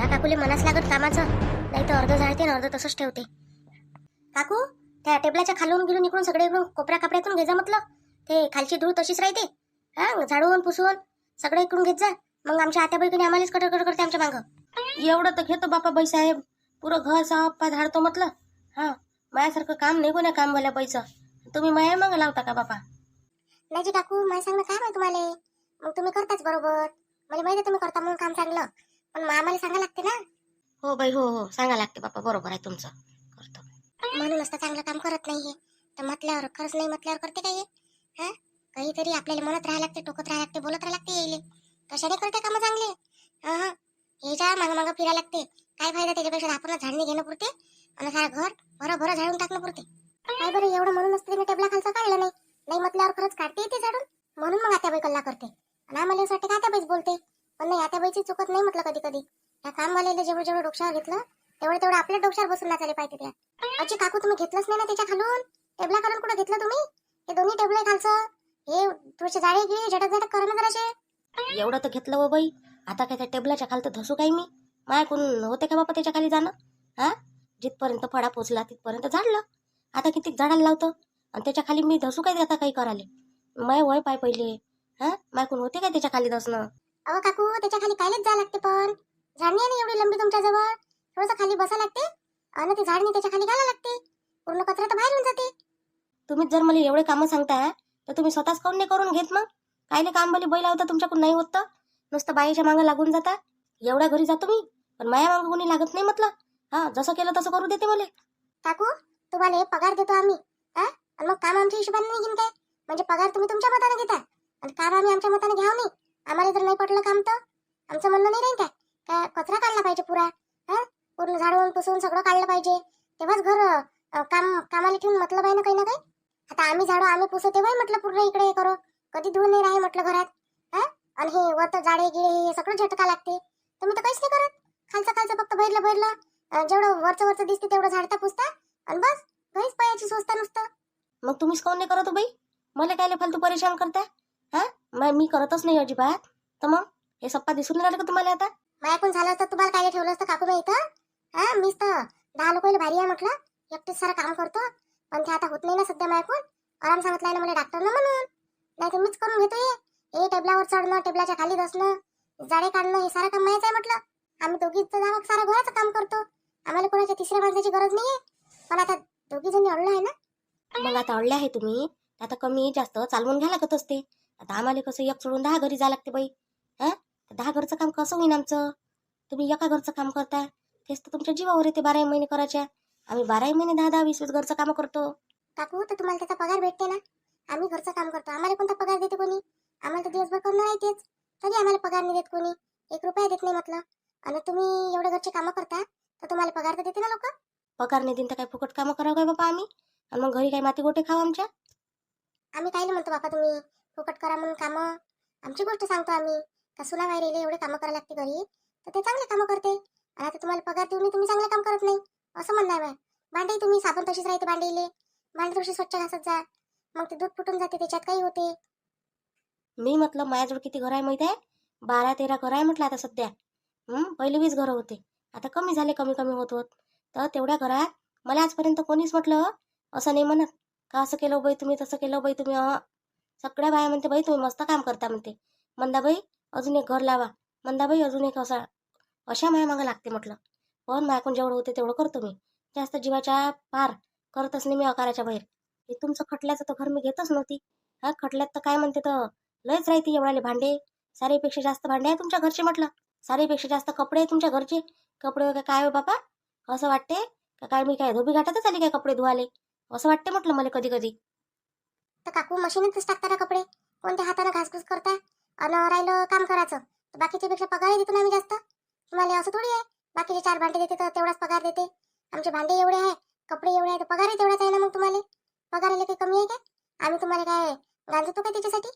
ह्या काकूले मनास लागत कामाचं, नाही तर अर्ध जाळते आणि अर्ध तसंच ठेवते. काकू, त्या टेबलाच्या खालून गेलून इकडून सगळे इकडून कोपऱ्या कापऱ्यातून घे जा म्हटलं. ते खालची धूळ तशीच राहते. हा, झाडून पुसून सगळं इकडून घेत जा. मग आमच्या आत्याबाईकडे आम्हालाच कटर करते आमच्या मागं. एवढं तर घेतो बापा बाई साहेब, पुरं घर साफ झाडतो म्हटलं. हा, माझ्यासारखं काम नाही कोण्या कामवाल्या बाईचं. तुम्ही माया मग लावता का बापा? नाही जी काकू, मला सांगणं काय माहिती तुम्हाला. मग तुम्ही करताच बरोबर, मला माहिती तुम्ही करता म्हणून काम चांगलं, पण मग आम्हाला सांगा लागते ना. हो बाई, हो हो, सांगा लागते बापा, बरोबर आहे तुमचं. करतो म्हणूनच तर चांगलं काम करत नाही हे. तर म्हटल्यावर खरंच नाही म्हटल्यावर करते काय हे? हा, काहीतरी आपल्याला म्हणत राहायला लागते, टोकत राहायला लागते, बोलत राहायला लागते येईल. कशाने करते कामं चांगले? हा हा, ह्याच्या मागं मागं फिरायला लागते. काय फायदा त्याच्यापेक्षा? आपण झाडणे घेणं पुरते आणि सारा घर भरं भरं झाडून टाकणं पुरते. काय बरं, एवढं म्हणून असते मी टेबला खालचं काढलं नाही. नाही म्हटल्यावर खरंच काढते ते झाडून. म्हणून मग आत्याबाई कल्ला करते आणि आम्हाला असं वाटतं की आत्याबाईच बोलते. पण नाही, आत्याबाईची चुकत नाही म्हटलं कधी कधी. त्या कामवाल्याला जेवढं जेवढं डोक्यावर घेतलं तेवढं तेवढं आपल्या डोक्यावर बसून नाचायला पाहिजे. त्या अजी काकू, तुम्ही घेतलंच नाही ना त्याच्या खालून. टेबला खालून कुठं घेतलं तुम्ही? हे दोन्ही टेबल खालचं हे थोडेसे जाळे गिळे झटक झटक करा ना जराशे. एवढं तर घेतलं हो बाई. आता काय त्या टेबलाच्या खाली तर धसू काय मी? मायाकून होते का बापा त्याच्या खाली जाणं? हा, जिथपर्यंत फडा पोचला तिथपर्यंत झाडलं. आता किती झाडाला लावतं आणि त्याच्या खाली मी धसू काय आता काही कराले? माय वय पाय पहिले. हा, मायकून होते काय त्याच्या खाली धसणं? अहो काकू, त्याच्या खाली कायलेच जा लागते, पण झाडणी आहे एवढी लंबी तुमच्या जवळ, थोडंसं खाली बसा लागते आणि ती झाडणी त्याच्या खाली घाला लागते. पूर्ण कचरा तर बाहेरून जाते. तुम्हीच जर मला एवढे कामं सांगताय तर तुम्ही स्वतःच काऊन नाही करून घेत? मग कायले काम भले बैल लावता तुमच्याकडून नाही होत तर? नुसतं बाईच्या मागं लागून जाता. एवढ्या घरी जातो मी, पण माया मागं कोणी लागत नाही म्हटलं. हा, जसं केलं तसं करू देते मला. काकू, तुम्हाला पगार देतो आम्ही, हा, आणि मग काम आमच्या हिशोबाने नाही घेईन काय? म्हणजे पगार तुम्ही तुमच्या मताने घेता आणि काम आम्ही आमच्या मताने घ्याव नाही. आम्हाला जर नाही पटलं काम तर आमचं म्हणणं नाही राहील काय? काय कचरा काढला पाहिजे पुरा, हा, पूर्ण झाडून पुसून सगळं काढलं पाहिजे. तेव्हाच घर कामाला ठेवून मतलब आहे ना काही ना काही. आता आम्ही झाडू आम्ही पुसू तेव्हाही म्हटलं पूर्ण इकडे हे करू, कधी धुवून नाही राही म्हटलं घरात. हा, आणि हे वरतं जाडे गिळे हे सगळं झटका लागते. तुम्ही तर काहीच नाही करत. खालचं खालचं फक्त भरलं भरलं जेवढं वरचं वरचं दिसते तेवढं झाडता पुसता आणि बस घरीच पायाची सोचता नुसतं. मग तुम्हीच काऊन नाही करत हो बाई? मला कायले फालतू परेशान करता? हा, मी करतच नाही अजिबात. तर मग हे सप्पा दिसून नाही राहिलं का तुम्हाला आता? माझ्याकडून झालं असतं तुम्हाला काय ठेवलं असतं काकू मी इथं? हा, मीच तर 10 लोकांना भारी आहे म्हटलं, एकटेच सारं काम करतो. पण ते आता होत नाही ना सध्या माझ्याकडून. आराम सांगितलाय ना मला डॉक्टरनं, म्हणून नाही तर मीच करून घेतोय. हे टेबलावर चढणं, टेबलाच्या खाली बसणं, जाडे काढणं, हे सारं काम माहीत आहे म्हटलं. आम्ही दोघीच तर जावं सारं घराचं काम करतो. आम्हाला कोणाच्या तिसऱ्या माणसाची गरज नाहीये. पण आता दोघी जणी अडलं आहे ना. मग आता अडले आहे तुम्ही, आता कमी जास्त चालवून घ्या लागत असते. आता आम्हाला कसं एक सोडून 10 घरी जा लागते बाई. हा, 10 घरचं काम कसं होईन आमचं? तुम्ही एका घरचं काम करता, तेच तर तुमच्या जीवावर येते 12 महिने करायच्या. आम्ही 12 महिने 10-10, 20-20 घरचं काम करतो. काकू, तर तुम्हाला त्याचा पगार भेटते ना. आम्ही घरचं काम करतो, आम्हाला कोणता पगार देते कोणी? आम्हाला तर दिवसभर करणं आहे तेच, तरी आम्हाला पगार नाही देत कोणी. 1 रुपया देत नाही म्हटलं. आणि तुम्ही एवढे घरचे कामं करता तर तुम्हाला पगार तर देते ना लोक. पगार नाही देईन तर काय फुकट कामं करावं काय बाबा आम्ही? आणि मग घरी काय माती गोटे खाऊ आमच्या? आम्ही काय म्हणतो बाबा तुम्ही फुकट करा म्हणून कामं? आमची गोष्ट सांगतो आम्ही. का सुना बाहेर एवढे कामं करायला लागते घरी, तर ते चांगले कामं करते. आणि आता तुम्हाला पगार देऊन तुम्ही चांगले काम करत नाही असं म्हणणं आहे. भांडे तुम्ही साबण तशीच राहते भांडीले, भांडे थोडीशी स्वच्छ घासत जा, मग ते दूध फुटून जाते, त्याच्यात काही होते. मी म्हटलं माझ्याजवळ किती घर आहे माहिती आहे? 12-13 घर आहे म्हटलं आता सध्या. पहिले 20 घरं होते, आता कमी झाले, कमी कमी होत होत. तर तेवढ्या घरात मला आजपर्यंत कोणीच म्हटलं असं नाही म्हणत का असं केलं बाई तुम्ही, तसं केलं बाई तुम्ही. सगळ्या बाया म्हणते बाई तुम्ही मस्त काम करता म्हणते. मंदाबाई अजून एक घर लावा, मंदाबाई अजून एक अशा माया मागं लागते म्हटलं. पण माझ्याकडून जेवढं होते तेवढं करतो मी. जास्त जीवाच्या पार करतच नाही मी आकाराच्या बाहेर. हे तुमचं खटल्याचं तर घर मी घेतच नव्हती. हा, खटल्यात तर काय म्हणते तर लयच राहते एवढाले भांडे. सारेपेक्षा जास्त भांडे आहे तुमच्या घरचे म्हटलं. सारेपेक्षा जास्त कपडे आहे तुमच्या घरचे. कपडे वगैरे काय हो बापा? असं वाटते का काय मी काय धोबी घाटातच आली काय कपडे धुवाले? असं वाटते म्हटलं मला कधी कधी. तर काकू मशीनच टाकता ना कपडे, कोणत्या हाताने घासघूस करता? आणि राहिलं काम करायचं तर बाकीच्या पेक्षा पगार देतो ना आम्ही जास्त. तुम्हाला असं थोडी आहे बाकीचे 4 भांडे देते तर तेवढाच पगार देते. आमचे भांडे एवढे आहे, कपडे एवढे आहे, तर पगारही तेवढाच आहे ना. मग तुम्हाला पगाराला काही कमी आहे काय? आम्ही तुम्हाला काय गांजतो काय त्याच्यासाठी?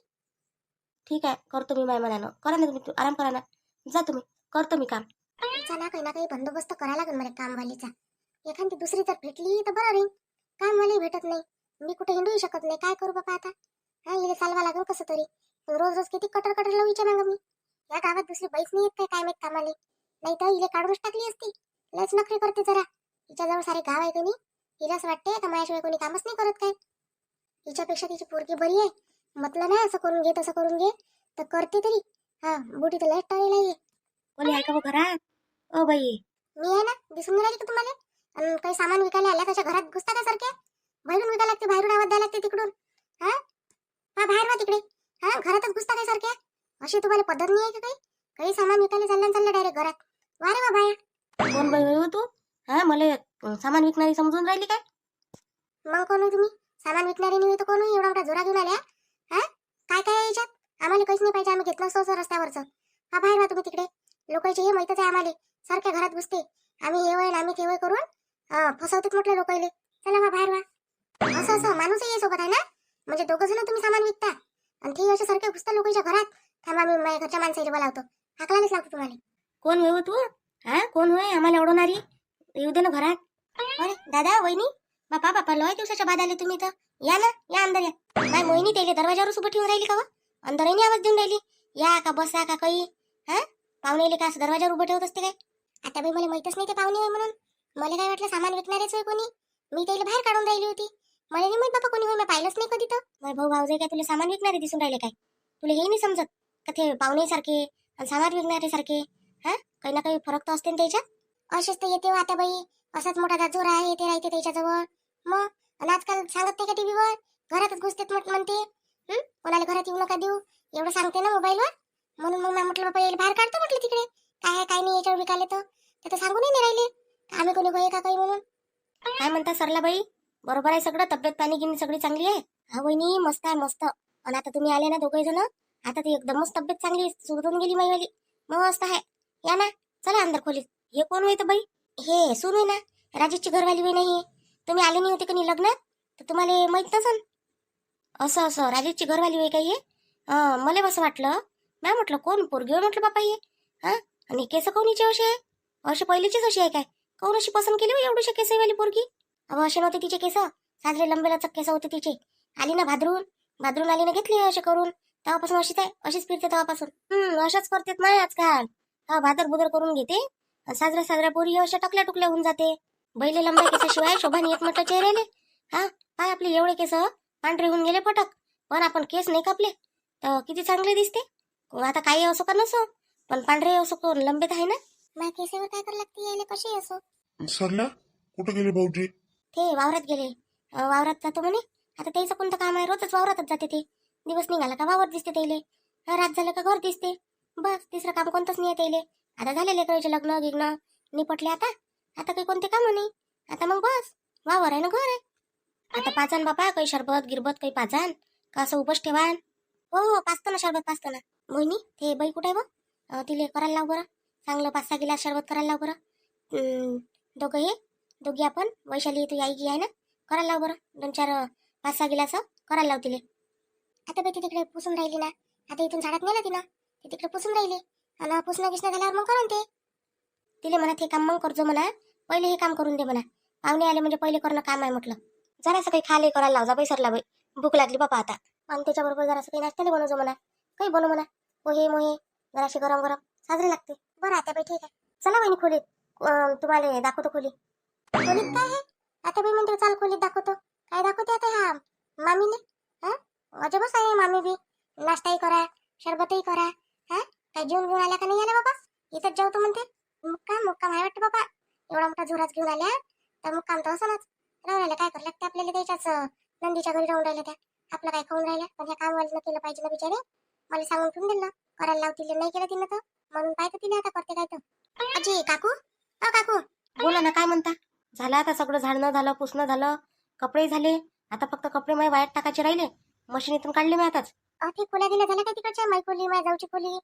ठीक आहे, करतो मी. माय मनानं करा ना तुम्ही, आराम करा ना, जा तुम्ही, करतो मी काम. ना काही ना काही बंदोबस्त करायला लागेल मला कामवालीचा. एखादी दुसरी जर भेटली तर बरं राहील. कामवाली भेटत नाही, मी कुठे हिंडूही शकत नाही. काय करू बाबा आता? हा, हिला चालवा लागेल कसं तरी. रोज रोज किती कटर कटर लावू विचार मी. या गावात दुसरी बाईच नाही येत काय माहित कामाले. नाही तर हिला काढूनच टाकली असती. लयच नखरे करते जरा. हिच्याजवळ सारे गाव आहे कोणी. हिलाच वाटते का माझ्याशिवाय कोणी कामच नाही करत काय. हिच्यापेक्षा तिची पोरगी बरी आहे. म्हटलं ना असं करून घे तसं करून घे तर करते तरी. हा बुटी तर लयच टाळलेला आहे. कोणी आहे का बघ घरात? ओ बाई मी आहे ना, दिसून नाही राहिली का तुम्हाला? आणि काही सामान विकायला आल्या त्याच्या घरात घुसता का सारख्या? बाहेरून विकायला लागते, बाहेरून आवाज द्यायला लागते तिकडून. हा हा बाहेर वा तिकडे. हा घरातच घुसता काय सारख्या? अशी तुम्हाला पद्धत नाही आहे का काही? काही सामान विकायला चाललं डायरेक्ट घरात. वा रे वा बाया. कोण बाई हो तू? हा मला सामान विकणारी समजून राहिली काय? मग कोण हो तुम्ही? सामान विकणारी नाही तर कोण हो? एवढा मोठा जोरा घेऊन आल्या. हा काय काय आहे याच्यात? आम्हाला काहीच नाही पाहिजे, आम्ही घेतलं असतो रस्त्यावरचं. हा बाहेर वा तुम्ही तिकडे. लोकांचे हे माहितच आहे आम्हाला. सारख्या घरात घुसते. आम्ही हे होईल आम्ही ते होय करून फसवतेत म्हटलं लोकांले. चला वा बाहेर वा. असं असं माणूसही आहे सोबत आहे ना? म्हणजे दोघं जण तुम्ही सामान विकता आणि ते अशा सारख्या घुसता लोकांच्या घरात. थांबा मी माझ्या घरच्या माणसाला बोलावतो. हाकलायलाच लागतो तुम्हाला. कोण होय तू? हा कोण होय आम्हाला ओढवणारी? येऊ दे ना घरात. अरे दादा वहिनी बापा बापा लय दिवसाच्या बाद आले तुम्ही तर. या ना या अंदर या. काय मोहिनी त्याला दरवाजावर उभं ठेवून राहिली का? अंदरही आवाज देऊन राहिली. या का बसा का काही? हा पाहुणेले का असं दरवाजावर उभं ठेवत असते काय? आता बाई मला माहितच नाही ते पाहुणे होय म्हणून. मला काय वाटलं सामान विकणारेच होय कोणी. मी त्याला बाहेर काढून राहिली होती. मला नाही माहित बाबा कोणी होय, मी पाहिलंच नाही कधी तर. माझे भाऊ भाऊजे काय तुला सामान विकणारे दिसून राहिले काय? तुला हे नाही समजत का ते पाहुणे सारखे आणि सामान विकणारे सारखे? हा काही ना काही फरक तर असते ना त्याच्यात. असेच तर येते आता बाई. असाच मोठा जोर आहे ते राहते त्याच्याजवळ. मग आणि आजकाल सांगत नाही का टीव्हीवर घरातच घुसतेत म्हणते. कोणाला घरात येऊ नका देऊ एवढं सांगते ना मोबाईलवर. म्हणून मग म्हटलं बाबा याला बाहेर काढतो म्हटलं तिकडे. काय आहे काय नाही याच्यावर विकायला तर सांगूनही नाही राहिले आम्ही कोणी होय का काही म्हणून. काय म्हणता सरला बाई? बरोबर आहे सगळं, तब्येत पाणी गिनी सगळी चांगली आहे? हा वहिनी मस्त आहे मस्त. आणि आता तुम्ही आले ना दोघे जण, आता ती एकदमच तब्येत चांगली सुधरून गेली माईवाली. मस्त आहे. या ना चला अंदर खोलीत. हे कोण होय बाई? हे सून होय ना, राजेशची घरवाली होय नाही? तुम्ही आले नाही होते का नाही लग्नात तर तुम्हाला माहित नसन. असं असं राजेशची घरवाली होय काही? मला असं वाटलं. मी म्हटलं कोण पोरगी होय म्हटलं बापा हे. हा आणि केस कोणीचे असे आहे? असे पहिलीचीच अशी आहे काय? कोण अशी पसंत केली हो एवढीशी केसवाली पोरगी? अहो असे नव्हते तिचे केस, साजरे लंबे लचक केस होते तिचे. आली ना भादरून आली ना घेतली असे करून. तेव्हापासून अशीच आहे, अशीच फिरते तेव्हापासून. अशाच करतेत नाही आजकाल. हा भादर बुदर करून घेते साजऱ्या पोरी अशा टकल्या टुकल्या होऊन जाते. बैले लंब्या केसाशिवाय शोभा नाही येत म्हटलं चेहऱ्याले. हा काय आपले एवढे केस पांढरे होऊन गेले पटक, पण आपण केस नाही कापले तर किती चांगले दिसते. आता काही असो का नसो पण पांढरे असो लंबे तर आहे ना. माझ्या केसावर काय करायला लागते यायला कशी असो. सरला कुठे गेले भाऊजी? ते वावरात गेले. वावरात जातो म्हणे. आता त्याचं कोणतं काम आहे, रोजच वावरातच जाते ते. दिवस निघाला का वावर दिसते त्याले, रात झालं का घर दिसते. बस तिसरं काम कोणतंच नाही आहे त्याले. आता झाले लेकराचे लग्न गिग्न निपटले. आता आता काही कोणते काम नाही. आता मग बस वावर आहे ना घर आहे. आता पाचान बापा काही शरबत गिरबत काही पाचान का असं उभंच ठेवान. हो पाचतो ना शरबत पाचतो ना. मोहिनी ते बाई कुठे आहे बघ, तिले करायला लाव बरं चांगलं 5-6 गिलास शरबत करायला लाव बरं. दोघी आपण वैशाली तू आई गी आहे ना, करायला लाव बरं 2-4 5-6 गिलास करायला लाव तिले. आता बाई ती तिकडे पुसून राहिली ना, आता इथून झाडात नेलं तिनं ती तिकडे पुसून राहिली. आणि पुसणं गिसणं झाल्यावर मग करून ते तिले म्हणा हे काम मग करजो म्हणा, पहिले हे काम करून दे म्हणा. पाहुणे आले म्हणजे पहिले करणं काम आहे म्हटलं. जरासं काही खाले करायला लाव जा बाई सरला बाई. भूक लागली बापा आता. आणि त्याच्याबरोबर जरासं काही नाश्त्याला बनवजो म्हणा, काही बनव म्हणा. पोहे मोहे जराशी गरम गरम साजरे लागते. बरं आता बाई ठीक आहे. चला वहिनी खोलीत, तुम्हाला दाखवतो खोली. खोलीत काय आहे? आता बाई म्हणते चाल खोलीत दाखवतो. काय दाखवते आता ह्या मामीने? हा अजबच आहे मामी बी. नाश्ताही करा शरबतही करा. हा काय जेवून घेऊन आल्या का नाही आल्या बाबा? इथंच जेवतो म्हणते. मुक्काम आहे वाटतं बाबा. एवढा मोठा झुराच घेऊन आल्या तर मुक्काम तर असणच. राहिला काय करायला लागते आपल्याला त्याच्याच नंदीच्या घरी राहून राहिल्या त्या. आपलं काय खाऊन राहिल्या, पण ह्या कामवालीनं केलं पाहिजे ना बिचारे. मला सांगून ठेवून दिलं करायला लावतील, नाही केलं तिनं तर म्हणून पाहतो तिने आता करते काय तर. अजी काकू काकू बोला ना काय म्हणता? झालं आता सगळं झाडणं झालं पुसणं झालं कपडे झाले. आता फक्त कपडे माझ्या वायात टाकायचे राहिले. मशीनीतून काढले मी आताच. ते खोल्या गेल्या झाल्या काय तिकडच्या? माई खोली माझ्या जाऊची खोली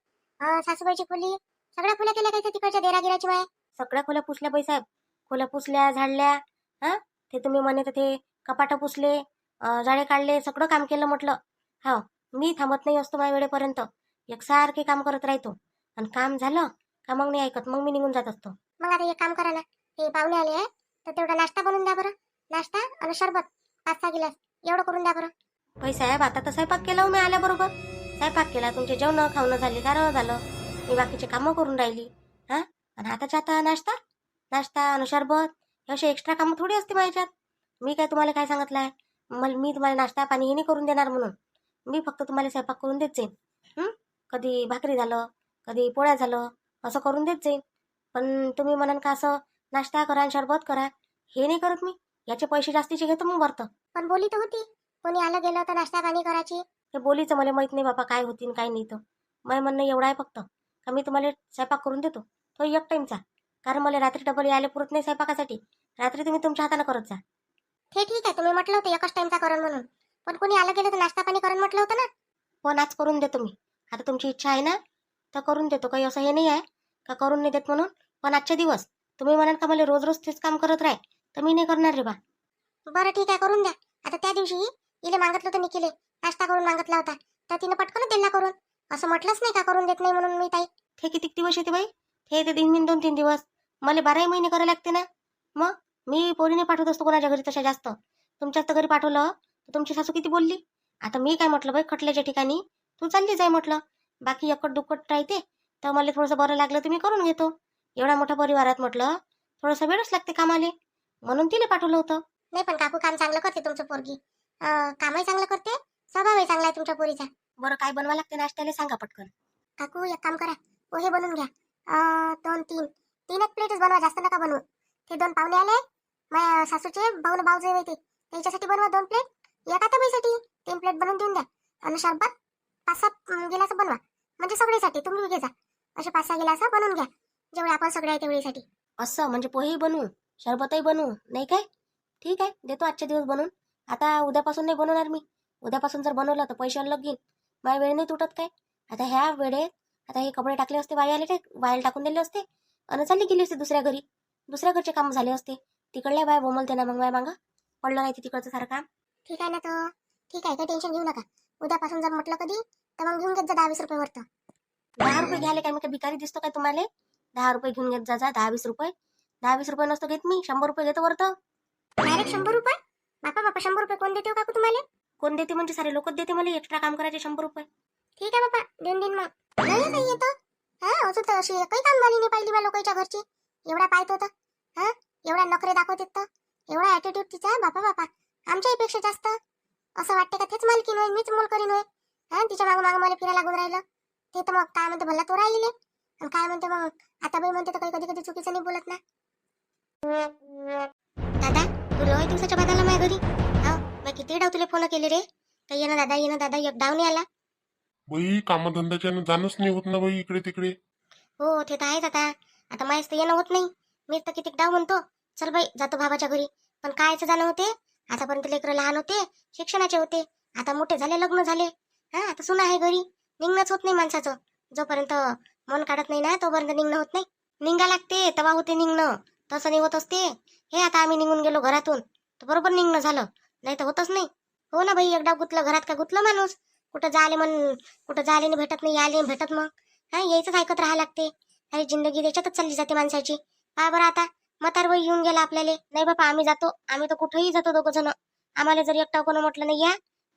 सासूबाईची खोली सगळ्या खोल्या केल्या काय तिकडच्या देरागिराची माय? सगळ्या खोल्या पुसल्या बाई साहेब. खोल्या पुसल्या झाडल्या. हा ते तुम्ही म्हणत ते कपाट पुसले जाळे काढले सगळं काम केलं म्हटलं. हा मी थांबत नाही असतो माझ्या वेळेपर्यंत. एकसारखे काम करत राहतो आणि काम झालं का मग नाही ऐकत, मग मी निघून जात असतो. मग आता एक काम करा ना, ते पाहुणे आले आहे तर तेवढा नाश्ता बनवून द्या बरं. नाश्ता आणि शरबत 5-6 गिलास एवढं करून द्या बरं. बाई साहेब आता तर स्वयंपाक केला मी आल्याबरोबर. स्वयंपाक केला तुमचे जेवण खावणं झाले गारं झालं. मी बाकीचे कामं करून राहिली. हा आणि आता आता नाश्ता नाश्ता आणि सरबत हे असे एक्स्ट्रा कामं थोडी असते माझ्यात. मी काय तुम्हाला काय सांगितलं आहे मी तुम्हाला नाश्ता पाणी हे नाही करून देणार म्हणून. मी फक्त तुम्हाला स्वयंपाक करून देत जाईन. कधी भाकरी झालं, कधी पोळ्या झालं, असं करून देत जाईन. पण तुम्ही म्हणाल का असं नाश्ता करा आणि सरबत करा, हे नाही करत मी. याचे पैसे जास्तीचे घेतो मग भरतं. पण बोली तर होती, कोणी आलं गेलं तर नाश्ता पाणी करायची. हे बोलीचं मला माहित नाही बाबा काय होतीन काय नाही. तर माझं म्हणणं एवढं आहे फक्त का मी तुम्हाला स्वयंपाक करून देतो तो एक टाईमचा. कारण मला रात्री डबल यायला पुरत नाही स्वयंपाकासाठी. रात्री तुम्ही तुमच्या हाताने करत जा. ते ठीक आहे, तुम्ही म्हटलं होतं एकच टाइमचा करण म्हणून. पण कोणी आलं गेलं तर नाश्ता पाणी करण म्हटलं होतं ना. पण आज करून देतो मी. आता तुमची इच्छा आहे ना तर करून देतो. काही असं हे नाही आहे का करून नाही देत म्हणून. पण आजचे दिवस तुम्ही म्हणाल का मला रोज रोज तेच काम करत राह, तर मी नाही करणार रे बा. बरं ठीक आहे, करून द्या. आता त्या दिवशी इले मागितलं होतं निखिले, नाश्ता करून मागितला होता, तर तिने पटकन दिला करून. असं म्हटलंच नाही का करून देत नाही म्हणून मी ताई. हे किती दिवस येते बाई? हे ते 2-3 दिवस. मला 12 महिने करायला लागते ना. मग मी पोरीने पाठवत असतो कोणाच्या घरी तशा जास्त. तुमच्याच तर घरी पाठवलं तर तुमची सासू किती बोलली. आता मी काय म्हटलं बाई, खटल्याच्या ठिकाणी तू चालली जाय म्हटलं. बाकी एकट दुक्कट राहते तर मला थोडंसं बरं लागलं तर मी करून घेतो. एवढा मोठा परिवारात म्हटलं थोडंसं वेळच लागते कामाले, म्हणून तिला पाठवलं होतं. नाही पण काकू काम चांगलं करते तुमचं पोरगी. कामही चांगलं करते, स्वभावही चांगला आहे तुमच्या पोरीचा. बरं काय बनवा लागते नाश्त्याला सांगा पटकन. काकू एक काम करा, पोहे बनवून घ्या. 2-3 एक प्लेटच बनवा, जास्त नका बनवू. ते 2 पाहुणे आले माझ्या सासूचे, भाऊ भाऊजे होते, त्यांच्यासाठी बनवा 2 प्लेट. एका तब्येसाठी 3 प्लेट बनवून देऊन द्या. आणि शरबत 5-6 गिलास बनवा, म्हणजे सगळीसाठी तुम्ही घे जा. असे 5-6 गिलास बनवून घ्या, जेवढे आपण सगळे आहे तेवढीसाठी. असं म्हणजे पोहेही बनवू शरबतही बनवू नाही काय? ठीक आहे, देतो आजच्या दिवस बनवून. आता उद्यापासून नाही बनवणार मी. उद्यापासून जर बनवलं तर पैसे अलग घेईन. माझ्या वेळ नाही तुटत काय. आता ह्या वेळेत आता हे कपडे टाकले असते वायाला टाकून दिले असते आणि चालली गेली असते दुसऱ्या घरी. दुसऱ्या घरचे काम झाले असते. तिकडल्या बाय बोमलते ना मग माझ्या मागं पडलं नाही तिकडचं सारं काम. ठीक आहे ना, तर ठीक आहे, काही टेन्शन घेऊ नका. उद्यापासून जर म्हटलं कधी तर मग घेऊन घेत जा 10-20 रुपये वरतं. 10 रुपये घ्यायला काय मी काय भिकारी दिसतो काय तुम्हाला? 10 रुपये घेऊन घेत जा 10-20 रुपये. 10-20 रुपये नसतो घेत मी, 100 रुपये घेतो वरतं. डायरेक्ट 100 रुपये? बापा बापा, 100 रुपये कोण देते हो काकू तुम्हाला? कोण देते म्हणजे सारे लोकच देते मला एक्स्ट्रा काम करायचे 100 रुपये. ठीक आहे बापा, देऊन देईन मग. नाही काही येतं. अजून तर अशी काही काम झाली नाही पाहिली बा लोकांच्या घरची. एवढा पाहतो तर एवढा नखरे दाखवत तर, एवढा ऍटिट्यूड तिचा, बापा बापा, आमच्यापेक्षा जास्त. असं वाटते का तेच मालकीन होय, मीच मोल करीन होय. तिच्या मागं मागं मला फिरायला लागून राहिलं. ते तर मग काय म्हणते भल्ला तो राहिले, आणि काय म्हणते मग आता बाई म्हणते तर काही कधी कधी चुकीचं नाही बोलत ना. दादा, तू लय दिवसाच्या बाद आला माझ्या घरी. मी किती डाव तुला फोन केले रे, काही येणं दादा एक डाव नाही आला. बाई कामधंद्याच्यानं जाणंच नाही होत ना बाई इकडे तिकडे. हो ते तर आहेच. आता माझ्याच तर येणं होत नाही. मी तर किती डाव म्हणतो चल बाई जातो भावाच्या घरी, पण कायचं जाणं होते. आतापर्यंत लेकरं लहान होते, शिक्षणाचे होते, आता मोठे झाले, लग्न झाले. आता सुना आहे घरी, निघणंच होत नाही माणसाचं. जोपर्यंत मन काढत नाही ना तोपर्यंत निघणं होत नाही. निघा लागते तेव्हा होते निघणं, तसं नाही होत असते. हे आता आम्ही निघून गेलो घरातून तर बरोबर निघणं झालं, नाही तर होतच नाही. हो ना बाई, एकदा गुतलं घरात का गुतलं माणूस. कुठं जाले नाही भेटत, नाही याले भेटत. मग यायचंच ऐकत राहा लागते. अरे जिंदगी त्याच्यातच चालली जाते माणसाची. बरं आता म्हातार वय येऊन गेला आपल्याला. नाही बाबा आम्ही जातो, आम्ही तर कुठेही जातो 2 जण. आम्हाला जर एकटा कोण म्हटलं नाही या,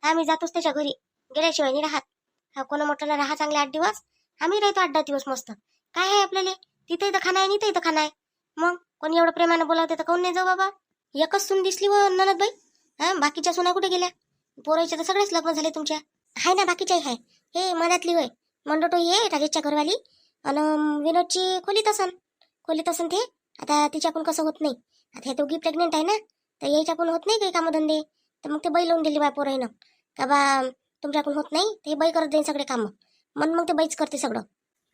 आम्ही जातोच त्याच्या घरी, गेल्याशिवाय नाही राहत. कोण म्हटलं राहा चांगले 8 दिवस, आम्ही राहतो 8-10 दिवस मस्त. काय आहे आपल्याला, तिथे इथं खाणं आहे, नाही इथं खाणं आहे. मग कोणी एवढं प्रेमानं बोलावते तर कोण नाही जाऊ बाबा. एकच सून दिसली व ननद बाई. बाकीच्या सुना कुठे गेल्या? पोरायचे तर सगळेच लग्न झाले तुमच्या. आहे ना बाकीच्याही आहे. हे मनातली होय मंडोटो ये राजेशच्या घरवाली, आणि विनोदची खोलीत असन ते. आता तिच्याकडून कसं होत नाही. आता हे दोघी प्रेग्नेंट आहे ना, तर याच्याकडून होत नाही काही कामधंदे. तर मग ते बाई लावून दिली बा पोराईनं का बा तुमच्याकडून होत नाही, ते बाई करत जाईन सगळे कामं. म्हणून मग ते बाईच करते सगळं.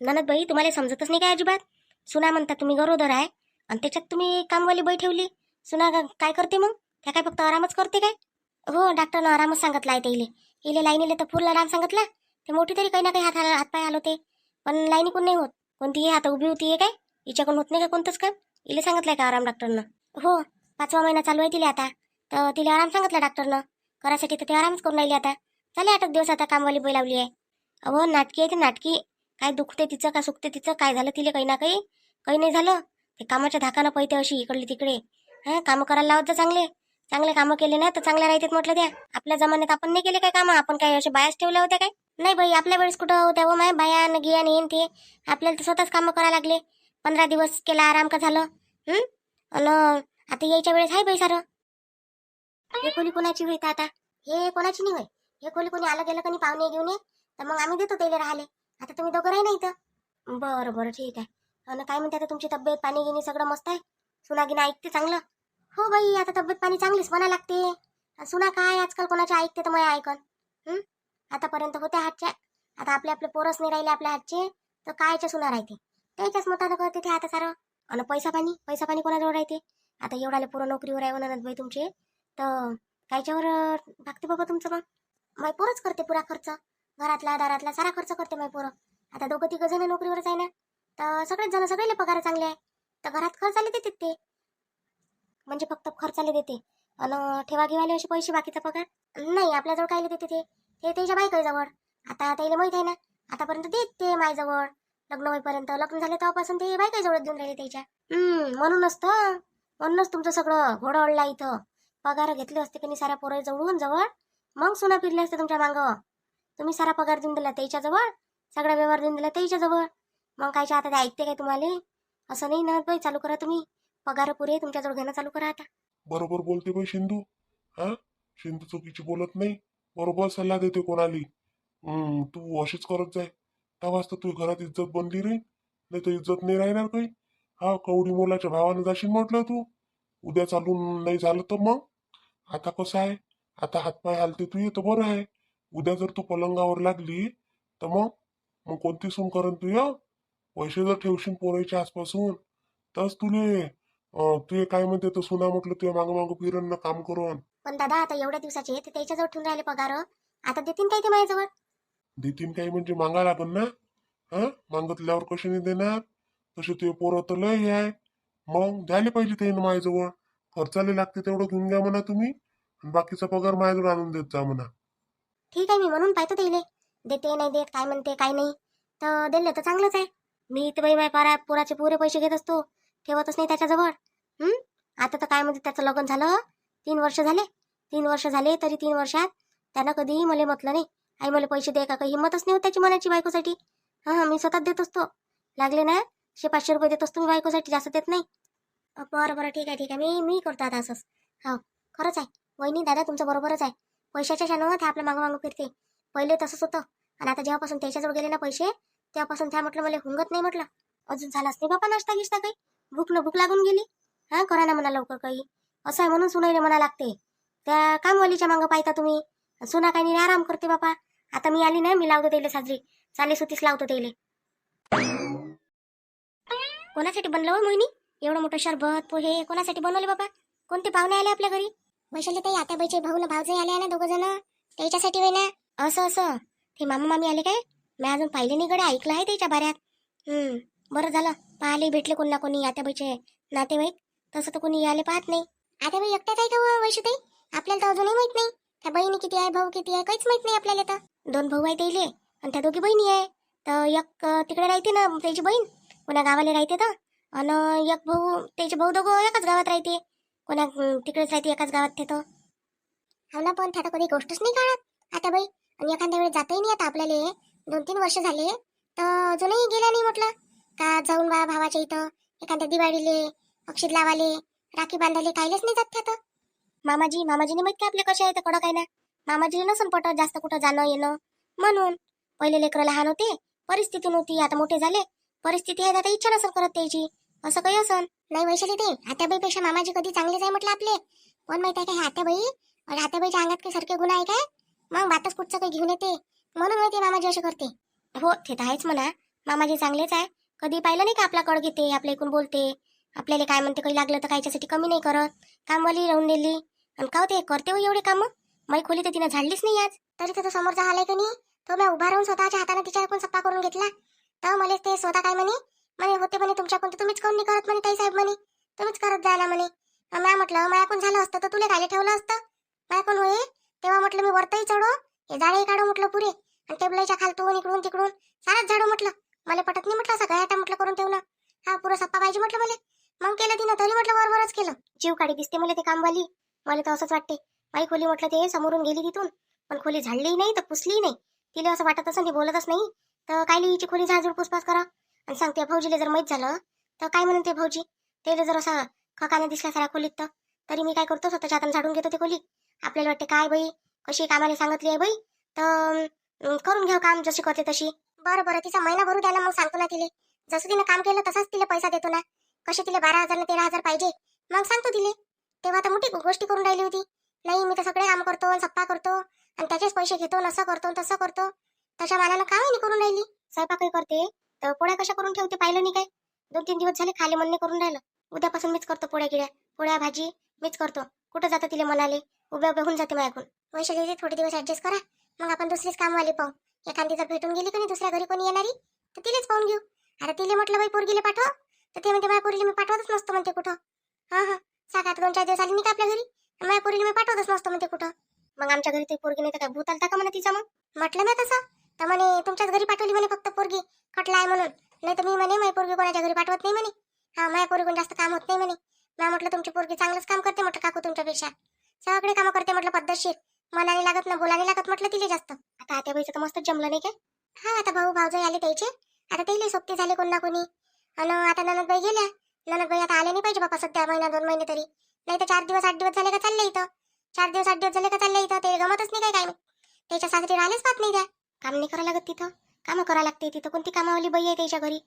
ननद बाई तुम्हाला समजतच नाही काय अजिबात. सुना म्हणता तुम्ही गरोदर आहे, आणि त्याच्यात तुम्ही कामवाली बाई ठेवली. सुना काय करते मग? त्या काय फक्त आरामच करते काय? हो, डॉक्टरनं आरामच सांगितला आहे ते. इले लाईनीले तर फुल आराम सांगितला. ते मोठी तरी काही ना काही हातपाय हलवते, पण लाईनी कोण नाही होत. कोणती आता उभी होती काय, हिच्याकडून होत नाही का कोणतंच काम? इले सांगितलंय का आराम डॉक्टरनं? हो, 5वा महिना चालू आहे तिला आता, तर तिला आराम सांगितला डॉक्टरनं करायसाठी. तर ते आरामच करून राहिली आता. चाले 8 दिवस आता कामवाली बाई लावली आहे. अहो नाटकी आहे ते नाटकी. काय दुखते तिचं का सुखते तिचं, काय झालं तिला काही ना काही नाही झालं. ते कामाच्या धाकानं पैते अशी इकडली तिकडे. कामं करायला लावत जा, चांगले कामं केले ना तर चांगल्या राहतात म्हटलं. त्या आपल्या जमान्यात आपण नाही केले काय कामं, आपण काय असे बायाच ठेवल्या होत्या काय? नाही बाई, आपल्या वेळेस कुठं होत्या हो माय बाया गियान येईन ते. आपल्याला तर स्वतःच कामं करायला लागले. 15 दिवस केला आराम का झालं? अन आता यायच्या वेळेस आहे सारं. हे खोली कोणाची होईत आता? हे कोणाची नाही होय. हे खोली कोणी आलं गेलं का नाही पाहुणे घेऊन ये तर मग आम्ही देतो त्याला राहिले. आता तुम्ही दोघं राही नाही इथं. बरं बरं ठीक आहे. आणि काय म्हणते आता तुमची तब्येत पाणी गिनी सगळं मस्त आहे? सुनागिना ऐकते चांगलं? हो बाई, आता तब्येत पाणी चांगलीच म्हणा लागते. सुना काय आजकाल कोणाच्या ऐकते तर मग ऐकन. आतापर्यंत होत्या हातच्या. आता आपले आपले पोरस नाही राहिले आपल्या हातचे तर कायच्या सुना राहते. त्याच्याच मतानं करते ते आता सारं. आणि पैसा पाणी कोणाजवळ राहते? आता एवढाले पोरं नोकरीवर आहे म्हणत बाई तुमचे तर कायच्यावर भागते बाबा तुमचं मग? माय पोरच करते पुरा खर्च. घरातला दारातला सारा खर्च करते माय पोरं. आता दोघं तिघं जण नोकरीवरच आहे ना तर सगळेच जण सगळे पगार चांगले आहे तर घरात खर्चाले देते ते. म्हणजे फक्त खर्चाले देते आणि ठेवा घेवाले असे पैसे बाकीचा पगार नाही आपल्याजवळ काय देते ते त्याच्या बायकाजवळ. आता त्याला माहित आहे ना आतापर्यंत देत ते माझ्याजवळ. लग्न होईपर्यंत लग्न झाले तेव्हापासून ते बायकाजवळ देऊन राहिले त्याच्या. म्हणूनच तुमचं सगळं घोडं अडला इथं. पगार घेतले असते की नाही साऱ्या पोरं जवळून जवळ मग सुना फिरले असते तुमच्या मागं. तुम्ही सारा पगार देऊन दिला त्याच्याजवळ, सगळा व्यवहार देऊन दिला त्याच्याजवळ. मग कायच्या आता ते ऐकते काय तुम्हाला? असं नाही ना बाई. चालू करा तुम्ही पगार पुरे तुमच्याजवळ घेणं चालू करा आता. बरोबर बोलते बाई शिंदू. हा, शिंदू चुकीची बोलत नाही. बरोबर सल्ला देते कोणाली. तू अशीच करत जाय. तेव्हाच तर तू घरात इज्जत बनली रे. नाही तर इज्जत नाही राहणार काही. हा, कवडी मोलाच्या भावानं जाशील म्हटलं तू. उद्या चालून नाही झालं तर मग आता कसं आहे? आता हातपाय हालते तू ये तर बरं आहे. उद्या जर तू पलंगावर लागली तर मग मग कोणती सून करण तू? पैसे जर ठेवशील पोरायच्या आसपासून तरच तुले काय म्हणते तर सुना म्हटलं तुझ्या मागं मागं फिरण ना काम करून. पण दादा आता एवढ्या दिवसाचे ते त्याच्याजवळ ठेवून राहिले पगार. आता देतील काय ते माझ्याजवळ? देतीन काही म्हणजे मागा लागन ना. हा, मागतल्यावर कशी नाही देणार? तसे ते पोरं तर लय आहे. मग द्यायला पाहिजे ते माझ्याजवळ. खर्चाले लागते तेवढं घेऊन घ्या म्हणा तुम्ही. आणि बाकीचा पगार माझ्याजवळ आणून देत जा म्हणा. ठीक आहे, मी म्हणून पाहतो त्याला देते नाही देत काय म्हणते काय नाही. तर दिले तर चांगलंच आहे. मी तर बाई माझ्या पोराचे पुरे पैसे घेत असतो, ठेवतच नाही त्याच्याजवळ. आता तर काय म्हणते त्याचं लग्न झालं 3 वर्ष झाले. 3 वर्ष झाले तरी 3 वर्षात त्यानं कधीही मला म्हटलं नाही आई मला पैसे दे का. काही हिंमतच नाही होत त्याची मनाची बायकोसाठी. मी स्वतः देत असतो. लागले ना 100-500 रुपये देत असतो मी बायकोसाठी, जास्त देत नाही. बरं बरं ठीक आहे मी करतो आता असंच. हो खरंच आहे वहिनी दादा तुमचं बरोबरच आहे. पैशाच्या शानं ते आपल्या मागं फिरते. पहिले तसंच होतं आणि आता जेव्हापासून त्याच्याजवळ गेले ना पैसे तेव्हापासून त्या म्हटलं मला हुंगत नाही म्हटलं. अजून झालाच नाही बाबा नाश्ता गिश्ता काही. भूक लागून गेली. करा ना म्हणा लवकर काही. असं आहे म्हणून सुनाईले म्हणा लागते. त्या कामवालीच्या मागं पाहता तुम्ही. सुना काही नाही आराम करते बापा. आता मी आली ना मी लावतो त्याला साजरी. चाले सुतीस लावतो त्याला. कोणासाठी बनलं हो मोहिनी एवढं मोठं शरबत पोहे? कोणासाठी बनवले बाबा? कोणते पाहुणे आले आपल्या घरी? वैशाली ताई आत्याबाईचे भाऊ ना भावजई आले आहे ना दोघं जण त्याच्यासाठी होय ना. असं ते मामा मामी आले काय? मी अजून पाहिले नाही गड्या, ऐकलं आहे त्याच्या बाऱ्यात. बरं झालं पाहिले भेटले कोण ना कोणी आत्याबाईचे नातेवाईक. तसं तर कोणी आले पाहत नाही. आत्याबाई एकट्याच आहे का वैशाली ताई? आपल्याला तर अजूनही माहित नाही त्या बहिणी किती आहे भाऊ किती आहे काहीच माहित नाही आपल्याला. तर 2 भाऊ आहे त्याले आणि त्या दोघी बहिणी आहे. तर एक तिकडे राहते ना त्याची बहीण कोणा गावाला राहते तर. आणि एक भाऊ त्याचे भाऊ दोघं एकाच गावात राहते. कोणा तिकडेच राहते एकाच गावात ते तर. हो ना पण त्या कधी गोष्टच नाही काढत आता बाई. आणि एखाद्या वेळेस जातही नाही आता आपल्याला 2-3 वर्ष झाले तर अजूनही गेल्या नाही म्हटलं का जाऊन बा भावाच्या इथं एखाद्या दिवाळीले अक्षित लावाले राखी बांधाले काहीच नाही जात त्या. मामाजीने माहित काय आपले कसे आहे तर कडक आहे ना. मामाजीला नसून पटत जास्त कुठं जाणं येणं म्हणून. पहिले लेकरं लहान होते परिस्थिती नव्हती, आता मोठे झाले परिस्थिती आहे आता इच्छा नसेल करत त्याची. असं काही असन नाही वैशाली ते आत्याबाईपेक्षा मामाजी कधी चांगलेच आहे म्हटलं आपले. कोण माहित आहे काय आत्याबाईच्या अंगात काही सारखे गुन्हा आहे काय? मग बातच कुठचं काही घेऊन येते म्हणून माहिती मामाजी असे करते. हो ते तर आहेच म्हणा. मामाजी चांगलेच आहे. कधी पाहिलं नाही का आपला कड घेते आपल्या ऐकून बोलते. आपल्याला काय म्हणते काही लागलं तर कायच्यासाठी कमी नाही करत. कामवाली राहून दिली आणि का होते करते हो एवढे कामं. माई खोली तर तिनं झाडलीच नाही आज. तरी तो समोरचा आलाय का नाही तो मी उभा राहून स्वतःच्या हाताने तिच्याकडून सप्पा करून घेतला. तर मला ते स्वतः काय म्हणे होते म्हणे तुमच्याकडून तर तुम्हीच काऊन नाही करत म्हणे ताई साहेब म्हणे. तुम्हीच करत जायला म्हणे. मी म्हटलं माझ्याकडून झालं असतं तर तुला खाली ठेवलं असतं. माझ्याकडून होय तेव्हा म्हटलं मी वरतही चढो हे झाडही काढू म्हटलं पुरे आणि टेबलाच्या खालतून इकडून तिकडून साराच झाडू म्हटलं. मला पटत नाही म्हटलं असं गयाटा म्हटलं करून ठेवणं. हा पुरा सप्पा पाहिजे म्हटलं मला. मग केलं तिनं तरी म्हटलं बरोबरच केलं. जीव काढी दिसते मला ते कामवाली. मला तर असंच वाटते बाई खोली म्हटलं ते समोरून गेली तिथून पण खोली झाडलीही नाही तर पुसलीही नाही. तिला असं वाटत असं बोलतच नाही तर काय हिची खोली झाडझूड पुसपास करा. आणि सांगते भाऊजीला जर माहीत झालं तर काय म्हणून ते भाऊजी त्याला जर असा खकाने दिसला सारा खोलीत तर तरी मी काय करतो स्वतःच्या हाताने झाडून घेतो ते खोली. आपल्याला वाटते काय बाई कशी कामाला सांगितली आहे बाई तर करून घ्यावं काम जशी करते तशी. बरं बरं तिचा महिना भरू द्या ना मग सांगतो ना तिले. जसं तिने काम केलं तसाच तिला पैसा देतो ना. कसे तिला 12,000 ना 13,000 पाहिजे मग सांगतो तिले. तेव्हा तर मोठी गोष्टी करून राहिली होती. नाही मी तर सगळे काम करतो सप्पा करतो आणि त्याचेच पैसे घेतो असं करतो तसं करतो. तशा मानानं काय नाही करून राहिली. स्वयंपाकही करते तर पोळ्या कशा करून ठेवते पाहिलं नाही काय. 2-3 दिवस झाले खाली म्हणणे करून राहिलं. उद्यापासून मीच करतो पोळ्या गिळ्या पोळ्या भाजी मीच करतो. कुठं जातं तिला म्हणाले उभ्या उभ्या होऊन जाते माझ्याकडून. वैशाली थोडे दिवस ऍडजस्ट करा मग आपण दुसरीच कामवाली पाहू. एखादी जर भेटून गेली का नाही दुसऱ्या घरी कोणी येणारी तर तिलेच पाहून घेऊ. आता तिले म्हटलं बाई पोरगीले पाठव तर ते म्हणते माझ्या पोरीला मी पाठवतच नसतो म्हणते कुठं. हा सात 2-4 दिवस आली नाही का आपल्या घरी माझ्या पोरीला मी पाठवतच नसतो म्हणते कुठं. मग आमच्या घरी ते पोरगी नाही तर काय भूत आलता का म्हणा तिचा. मग म्हटलं ना तसं तर म्हणे तुमच्याच घरी पाठवली म्हणे फक्त पोरगी खटला आहे म्हणून. नाही तर मी म्हणे माझी पोरगी कोणाच्या घरी पाठवत नाही म्हणे. माझ्या पोरी कोण जास्त काम होत नाही म्हणे. मी म्हटलं तुमची पोरगी चांगलंच काम करते म्हटलं काकू तुमच्यापेक्षा सगळे कामं करते म्हटलं पद्धतशीर. मनाने लागत ना बोलाने लागत म्हटलं तिले जास्त. आता आत्याबाईचं तर मस्तच जमलं नाही काय. आता भाऊ भाऊजाई आले त्याचे आता तेले सोबती झाले कोण ना कोणी. आणि आता ननदबाई गेल्या. ननदबाई आता आले नाही पाहिजे बापा सध्या महिना 2 महिने तरी. नाही तर 4 दिवस 8 दिवस झाले का चालले इथं. 4 दिवस 8 दिवस झाले का चालले इथं. ते गमतच नाही काय त्याच्या सासरी राहिलेच पाहत नाही त्या. काम नाही करावं लागत तिथं. कामं करावं लागते तिथं. कोणती कामावाली बाई आहे त्याच्या घरी.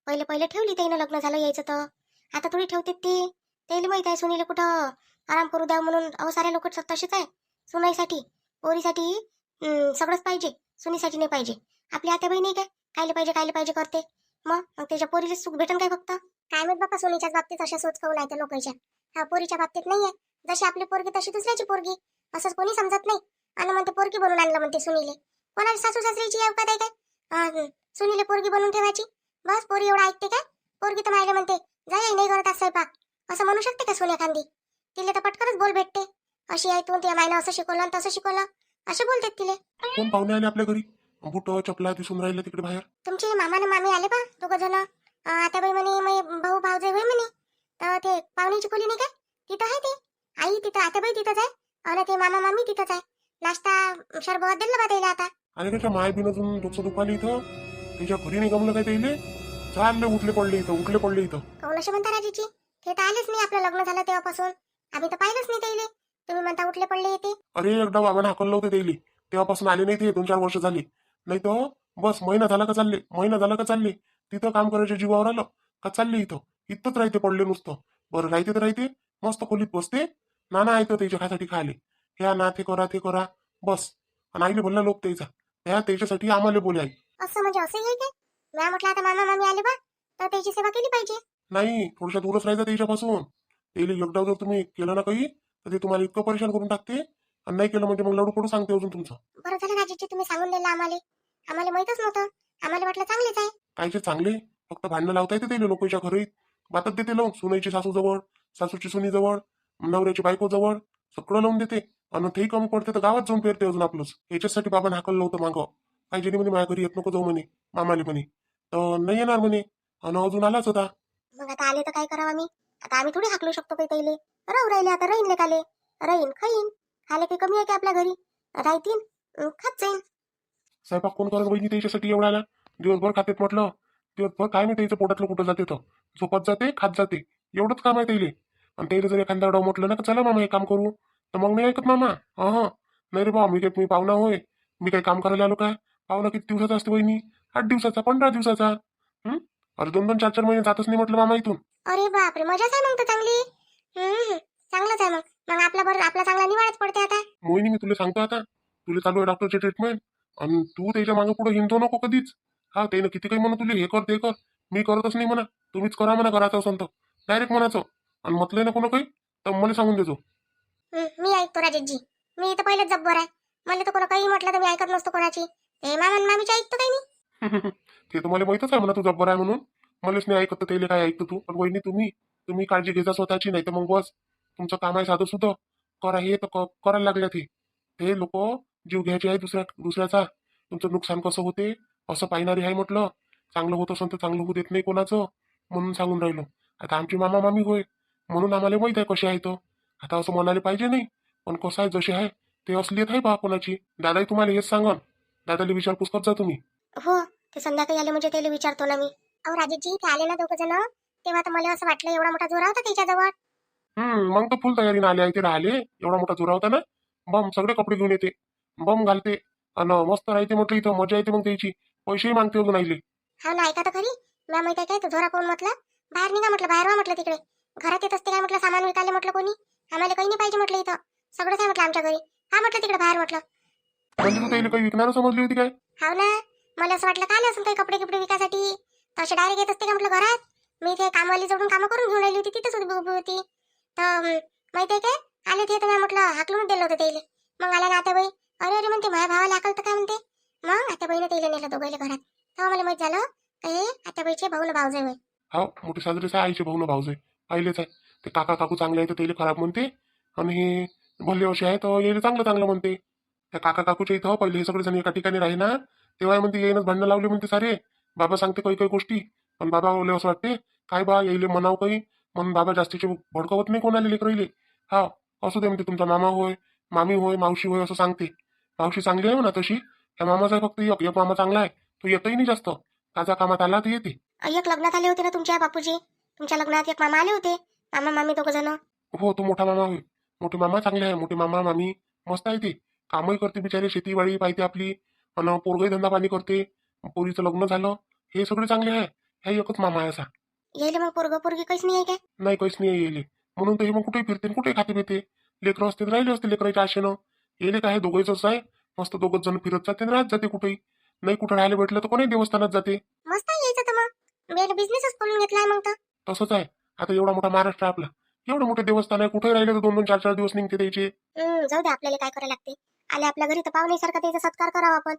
पहिले पहिले ठेवली त्यानं लग्न झालं यायचं तर. आता थोडी ठेवते ती. त्याला माहित आहे सुनीले कुठं आराम करू द्या म्हणून. अहो सारे लोक तसेच आहे. सुनाईसाठी पोरीसाठी सगळंच पाहिजे सुनीसाठी नाही पाहिजे. आपली आत्याबाई नाही काय कायले पाहिजे करते. मग त्याच्या पोरीला सुख भेटन काय फक्त. काय माहित बापा सोनीच्याच बाबतीत अशा सोच खाऊन आहे त्या लोकांच्या. पोरीच्या बाबतीत नाहीये. जशी आपली पोरगी तशी दुसऱ्याची पोरगी असंच कोणी समजत नाही. आणि म्हणते पोरगी बनवून आणलं म्हणते सुनीले. कोणाची सासू सासरीची अवकात आहे काय सुनीले पोरगी बनवून ठेवायची. बस पोरी एवढं ऐकते काय. पोरगी तर मायला म्हणते जाय नाही करत स्वयंपाक असं म्हणू शकते का सोन्या खांदी. तिले तर पटकनच बोल भेटते. अशी आहे तू त्या मायनं असं शिकवलं आणि तसं शिकवलं असे बोलतात तिले. कोण पाहुणे आले आपल्या घरी बुट चपला दिसून राहिलं तिकडे बाहेर. तुमचे मामा आणि मामी आले बा 2 जण. आत्याबाई म्हणे भाऊ भाऊजाई होय म्हणे. तर ते पाहुणीची खोली नाही काय तिथं आहे ते. आई तिथं आत्याबाई तिथंच आहे आणि ते मामा मामी तिथंच आहे. नाश्ता शरबत दिलं बा त्याला आता. आणि त्याच्या माय बिनजून डोकं दुखाली इथं. त्याच्या घरी नाही गमलं काय त्याले. चालले उठले पडले इथं. कौन असे म्हणता राजीची. ते तर आलेच नाही आपलं लग्न झालं तेव्हापासून. आम्ही तर पाहिलंच नाही त्याले. तुम्ही म्हणता उठले पडले येते. अरे एकदा बाबाने हाकललं होतं त्याले तेव्हापासून आले नाही ते 2-4 वर्ष झाली. नाही तर बस महिना झाला का चालले तिथं काम करायच्या जीवावर आलं का चालले इथंच राहते पडले नुसतं. बरं राहते तर राहते मस्त खोलीत बसते. नाना आहे तर त्याच्या खासाठी खायले ह्या ना ते करा बस. आणि आईले बोलला लोक त्याच्यासाठी आम्हाला बोले आई. असं म्हणजे असं आहे काय. मी म्हटलं आता मामा मामी आले बा तर त्याची सेवा केली पाहिजे. नाही थोडशा दूरच राहायचं त्याच्यापासून. त्याला एकदा जर तुम्ही केलं ना काही तर ते तुम्हाला इतकं परेशान करून टाकते. आणि नाही केलं म्हणजे मग लडू पडू सांगते अजून तुमचं. बरं झालं राजीची तुम्ही सांगून दिलं आम्हाला माहितच नव्हतं. आम्हाला वाटलं चांगलेच आहे. कायचे चांगले फक्त भांडणं लावता येते त्याला लोकांच्या घरी. बातच देते लावून सुनाईची सासू जवळ सासूची सुनी जवळ नवऱ्याची बायको जवळ सगळं लावून देते. आणि तेही कमी पडते तर गावात जाऊन पेरते अजून आपलंच. याच्यासाठी बाबांना हाकललं होतं मागं. काही जणी म्हणे माझ्या घरी येत नको जाऊ म्हणे मामाले म्हणे. तर नाही येणार म्हणे आणि अजून आलाच होता. मग आता आले तर काय करावं आम्ही. आता आम्ही थोडी हाकलू शकतो काही त्याले. राहू राहिले आता राहीन काले राहीन खाईन. खाले काही कमी आहे की आपल्या घरी राहतील खात जाईन. स्वयंपाक कोण करत वहिनी त्याच्यासाठी एवढा आला. दिवसभर खातेत म्हटलं. दिवसभर काय नाही त्याचं पोटातलं कुठं जाते तर झोपत जाते खात जाते एवढंच काम आहे त्याले. आणि त्याला जर एखादा डाव म्हटलं ना चला मामा हे काम करू तर मग नाही ऐकत मामा. नाही रे बा मी पाहुणा होय. मी काही काम करायला आलो काय. पाहुणा किती दिवसाचा असते वहिनी 8 दिवसाचा 15 दिवसाचा. अरे 2-2 4-4 महिने जातच नाही म्हटलं मामा इथून. अरे बापरे मजाच आहे मग तर चांगली. चांगलंच आहे मग आपला चांगला निवाडच पडते आता. मोहिनी मी तुला सांगतो आता तुला चालू आहे डॉक्टरची ट्रीटमेंट. आणि तू त्याच्या मागे पुढे हिंदू नको कधीच. त्यानं किती काही म्हणा तुला हे कर ते कर. मी करतच नाही म्हणा. तुम्हीच करा म्हणा करायचं असं तर डायरेक्ट म्हणायचं. आणि म्हटलंय ना कोणा काही तर मला सांगून देतो. मी ऐकतो राजेशजी. मी तर पहिलेच जब्बर आहे. मला तर कोणा काही म्हटलं तर मी ऐकत नसतो कोणाची. ते मामीची ऐकतो काही मी. ते तुम्हाला माहितच आहे म्हणा तू जब्बर आहे म्हणून. मलाच नाही ऐकत त्याला काय ऐकतो तू. पण वहिनी तुम्ही काळजी घेता स्वतःची. नाही तर मग बस तुमचं काम आहे साधं सुद्धा करा हे तर करायला लागल्या ते लोक जीव घ्यायचे आहे दुसऱ्याचा. तुमचं नुकसान कसं होते असं पाहणारी आहे म्हटलं. चांगलं होत असेल तर चांगलं होत येत नाही कोणाचं म्हणून सांगून राहिलो. आता आमची मामा मामी होय म्हणून आम्हाला माहित आहे कशी आहे तो. आता असं म्हणाले पाहिजे नाही पण कसं आहे जशी आहे ते असलीत आहे बा कोणाची. दादाही तुम्हाला हेच सांगन. दादाला विचारपूस करत जा तुम्ही. हो ते संध्याकाळी आले म्हणजे त्याला विचारतो ना मी अहो राजेशजी ते आले ना दोघ जण तेव्हा तर मला असं वाटलं एवढा मोठा जोरा होता त्याच्याजवळ. मग तर फुल तयारीने आले आहे ते राहिले. एवढा मोठा जोरा होता ना. बम सगळे कपडे घेऊन येते, बम घालते आणि मस्त राहते म्हटलं. इथं मजा येते मग त्याची. पैसेही मागते अजून आईले. हा ना ऐका तर खरी. मी माहिती आहे काय तो जोरा पाहून म्हटलं बाहेर निघा म्हटलं, बाहेर व्हा म्हटलं तिकडे. घरात येत असते काय म्हटलं सामान विकायला म्हटलं कोणी. आम्हाला काही नाही पाहिजे म्हटलं इथं. सगळंच आहे म्हटलं आमच्या घरी. हा म्हटलं तिकडे बाहेर म्हटलं. म्हणजे तू त्याला काही विकणार समजली होती काय? हाव ना. मला असं वाटलं काय असून काही कपडे गिपडे विकायसाठी. तसे डायरेक्ट येत असते का म्हटलं घरात. मी ते कामवाली जोडून कामं करून घेऊन राहिली होती तिथेच उभी होती. तर माहिती आहे काय आले ते तर म्हटलं हाकलूनच दिलं होतं त्याला. मग आल्या ना आत्याबाई. अरे अरे म्हणते माझ्या भावाला हाकल तर काय म्हणते. मग आत्याबाईने त्याला नेलं दोघांना घरात. तेव्हा मला माहित झालं हे आत्याबाईचे भाऊ ना भावजय होय. हो मोठे साजरेच आहे. आईचे भाऊ ना भाऊजे पाहिलेच आहे. ते काका काकू चांगले आहे तर त्याला खराब म्हणते, आणि हे भले असे आहे तर यायला चांगलं चांगलं म्हणते. त्या काका काकूच्या इथं पहिले हे सगळे जण एका ठिकाणी राही ना, तेव्हा म्हणते येईनच भांडणं लावले म्हणते सारे. बाबा सांगते काही काही गोष्टी, पण बाबा बोले असं वाटते काय बा येईले म्हणाव काही, म्हणून बाबा जास्तीचे भडकवत नाही कोणाला लेकराईले. हा असू दे म्हणते, तुमचा मामा होय, मामी होय, मावशी होय असं सांगते. मावशी चांगली आहे म्हणा तशी. त्या मामाचा फक्त एक मामा चांगला आहे, तो येतही नाही जास्त. ताजा कामात आला तर येते. एक लग्नात आले होते ना तुमच्या बापूजी. तुमच्या लग्नात एक मामा आले होते. मामा मामी दोघ जण. हो तो मोठा मामा होय. मोठे मामा चांगले आहे. मोठे मामा मामी मस्त आहे ते. कामही करते बिचारे, शेतीवाडी पाहिजे आपली, आणि पोरगही धंदा पाणी करते. पोरीचं लग्न झालं, हे सगळे चांगले आहे. हा एकच मामा आहे असा. येईल मग पोरग पोरगी काहीच नाही आहे काय. नाही काहीच नाही येईल. म्हणून तर हे मग कुठेही फिरते कुठे खाते पिते. लेकरं असते तर राहिले असते लेकराच्या आशेनं. येले काय दोघंच आहे. मस्त दोघच जण फिरत जाते आणि राहत जाते कुठेही. नाही कुठं राहायला भेटलं तर कोणी देवस्थानात जाते. मस्त आहे यायचं तर मग बिझनेसच खोलून घेतलाय मग तर. तसंच आहे. आता एवढा मोठा महाराष्ट्र आहे आपला, एवढं मोठे देवस्थान आहे, कुठे राहिले तर 2-2, 4-4 दिवस निघते त्याचे. जाऊ दे आपल्याला काय करायला लागते. आले आपल्या घरी तर पाहुणेसारखा त्याचा सत्कार करावा आपण.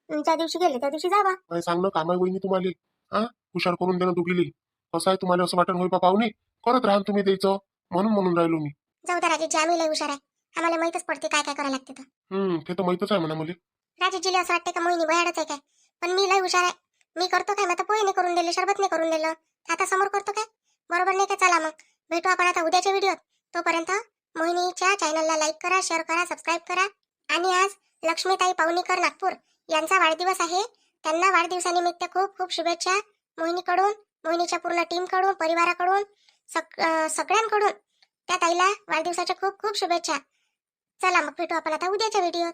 ज्या दिवशी गेले त्या दिवशी जावा. काय सांग ना कामाई वहिनी तुम्हाला. हा हुशार करून देणं दोघीले. कसं आहे तुम्हाला असं वाटत होय बा पाहुणे करत राहा तुम्ही द्यायचं, म्हणून राहिलो मी. जाऊ दे राजेशजी आम्ही लय हुशार आहे. आम्हाला माहितच पडते काय काय करायला लागते तर. ते तर माहितच आहे म्हणा मला. राजेशजीला असं वाटते का मोहिनी बयाडच आहे काय. पण मी लय हुशार आहे. मी करतो काय, आता पोहे नाही करून दिले, शरबत नाही करून दिलं, आता समोर करतो काय. बरोबर नाही का. चला मग भेटू आपण आता उद्याच्या व्हिडिओत. तोपर्यंत मोहिनीच्या चॅनलला लाईक करा, शेअर करा, सबस्क्राईब करा. आणि आज लक्ष्मीताई पावनीकर नागपूर यांचा वाढदिवस आहे. त्यांना वाढदिवसानिमित्त खूप खूप शुभेच्छा मोहिनीकडून, मोहिनीच्या पूर्ण टीमकडून, परिवाराकडून, सगळ्यांकडून त्या ताईला वाढदिवसाच्या खूप खूप शुभेच्छा. चला मग भेटू आपण आता उद्याच्या व्हिडिओत.